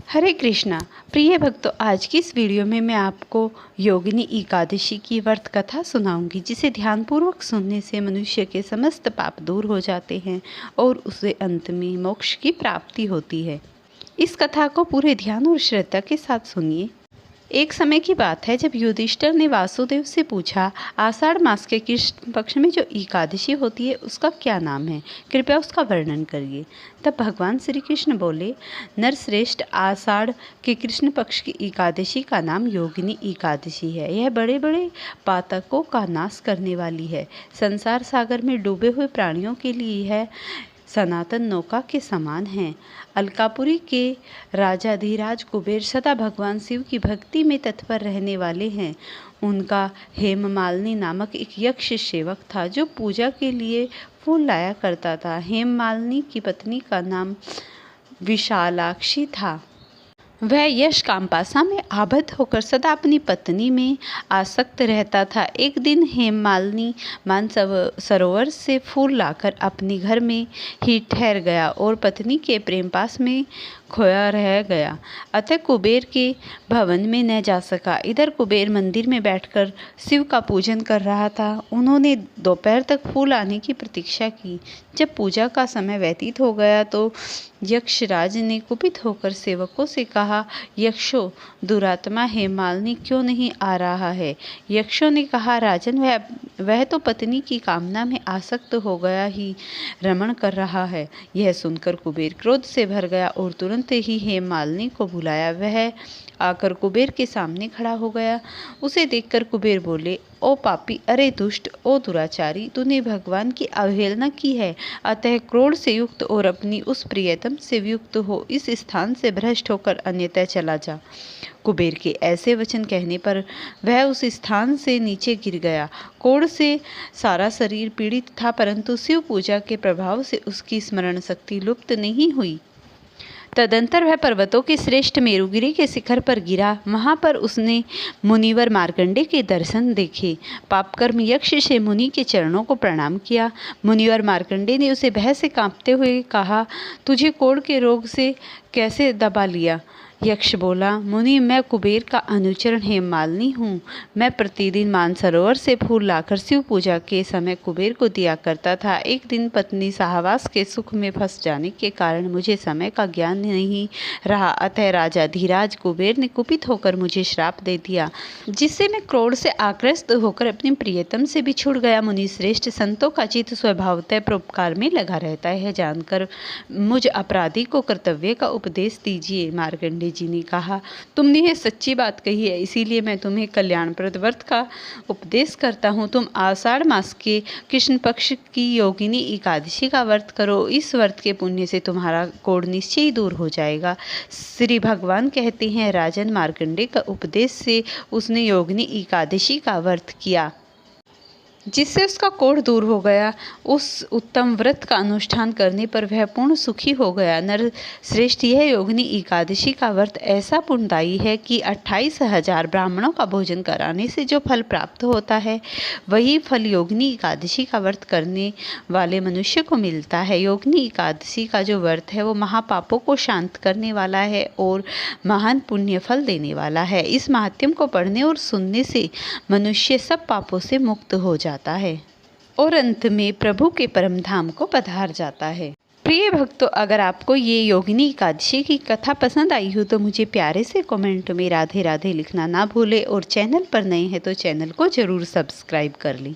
हरे कृष्णा प्रिय भक्तों, आज की इस वीडियो में मैं आपको योगिनी एकादशी की व्रत कथा सुनाऊंगी, जिसे ध्यानपूर्वक सुनने से मनुष्य के समस्त पाप दूर हो जाते हैं और उसे अंत में मोक्ष की प्राप्ति होती है। इस कथा को पूरे ध्यान और श्रद्धा के साथ सुनिए। एक समय की बात है जब युधिष्ठिर ने वासुदेव से पूछा, आषाढ़ मास के कृष्ण पक्ष में जो एकादशी होती है उसका क्या नाम है, कृपया उसका वर्णन करिए। तब भगवान श्री कृष्ण बोले, नरश्रेष्ठ, आषाढ़ के कृष्ण पक्ष की एकादशी का नाम योगिनी एकादशी है। यह बड़े बड़े पातकों का नाश करने वाली है। संसार सागर में डूबे हुए प्राणियों के लिए यह सनातन नौका के समान हैं। अलकापुरी के राजाधिराज कुबेर सदा भगवान शिव की भक्ति में तत्पर रहने वाले हैं। उनका हेममालिनी नामक एक यक्ष सेवक था जो पूजा के लिए फूल लाया करता था। हेममालिनी की पत्नी का नाम विशालाक्षी था। वह यश कामपासा में आबद्ध होकर सदा अपनी पत्नी में आसक्त रहता था। एक दिन हेममालिनी मानसरोवर से फूल लाकर अपने घर में ही ठहर गया और पत्नी के प्रेम पास में खोया रह गया। अतः कुबेर के भवन में न जा सका। इधर कुबेर मंदिर में बैठकर शिव का पूजन कर रहा था। उन्होंने दोपहर तक फूल आने की प्रतीक्षा की। जब पूजा का समय व्यतीत हो गया तो यक्षराज ने कुपित होकर सेवकों से कहा, यक्षों, दुरात्मा हेममालिनी क्यों नहीं आ रहा है? यक्षों ने कहा, राजन, वह तो पत्नी की कामना में आसक्त हो गया ही रमण कर रहा है। यह सुनकर कुबेर क्रोध से भर गया और तुरंत ही हेममालिनी को बुलाया। वह आकर कुबेर के सामने खड़ा हो गया। उसे देखकर कुबेर बोले, ओ पापी, अरे दुष्ट, ओ दुराचारी, तूने भगवान की अवहेलना की है। अतः क्रोध से युक्त और अपनी उस प्रियतम से युक्त हो इस स्थान से भ्रष्ट होकर अन्यथा चला जा। कुबेर के ऐसे वचन कहने पर वह उस स्थान से नीचे गिर गया। कोढ़ से सारा शरीर पीड़ित था, परंतु शिव पूजा के प्रभाव से उसकी स्मरण शक्ति लुप्त नहीं हुई। तदंतर वह पर्वतों के श्रेष्ठ मेरुगिरी के शिखर पर गिरा। वहां पर उसने मुनिवर मार्कंडे के दर्शन देखे। पापकर्म यक्ष से मुनि के चरणों को प्रणाम किया। मुनिवर मार्कंडे ने उसे भय से कांपते हुए कहा, तुझे कोढ़ के रोग से कैसे दबा लिया? यक्ष बोला, मुनि, मैं कुबेर का अनुचरण हेममालिनी हूँ। मैं प्रतिदिन मानसरोवर से फूल लाकर शिव पूजा के समय कुबेर को दिया करता था। एक दिन पत्नी सहवास के सुख में फंस जाने के कारण मुझे समय का ज्ञान नहीं रहा। अतः राजा धीराज कुबेर ने कुपित होकर मुझे श्राप दे दिया, जिससे मैं क्रोध से आकृष्ट होकर अपनी प्रियतम से भी छूट गया। मुनि श्रेष्ठ, संतों का चित्त स्वभावतः परोपकार में लगा रहता है। जानकर मुझ अपराधी को कर्तव्य का उपदेश दीजिए। मार्कंडे जी ने कहा, तुमने यह सच्ची बात कही है, इसीलिए मैं तुम्हें कल्याणप्रद व्रत का उपदेश करता हूँ। तुम आषाढ़ मास के कृष्ण पक्ष की योगिनी एकादशी का व्रत करो। इस व्रत के पुण्य से तुम्हारा कोढ़ निश्चय ही दूर हो जाएगा। श्री भगवान कहते हैं, राजन, मार्कंडे का उपदेश से उसने योगिनी एकादशी का व्रत किया, जिससे उसका कोढ़ दूर हो गया। उस उत्तम व्रत का अनुष्ठान करने पर वह पूर्ण सुखी हो गया। नर श्रेष्ठ, यह योगिनी एकादशी का व्रत ऐसा पुण्यदायी है कि 28,000 ब्राह्मणों का भोजन कराने से जो फल प्राप्त होता है, वही फल योगिनी एकादशी का व्रत करने वाले मनुष्य को मिलता है। योगिनी एकादशी का जो व्रत है वो महापापों को शांत करने वाला है और महान पुण्य फल देने वाला है। इस महात्म्य को पढ़ने और सुनने से मनुष्य सब पापों से मुक्त हो जाता है और अंत में प्रभु के परम धाम को पधार जाता है। प्रिय भक्तों, अगर आपको ये योगिनी एकादशी की कथा पसंद आई हो तो मुझे प्यारे से कमेंट में राधे राधे लिखना ना भूले और चैनल पर नए हैं तो चैनल को जरूर सब्सक्राइब कर लें।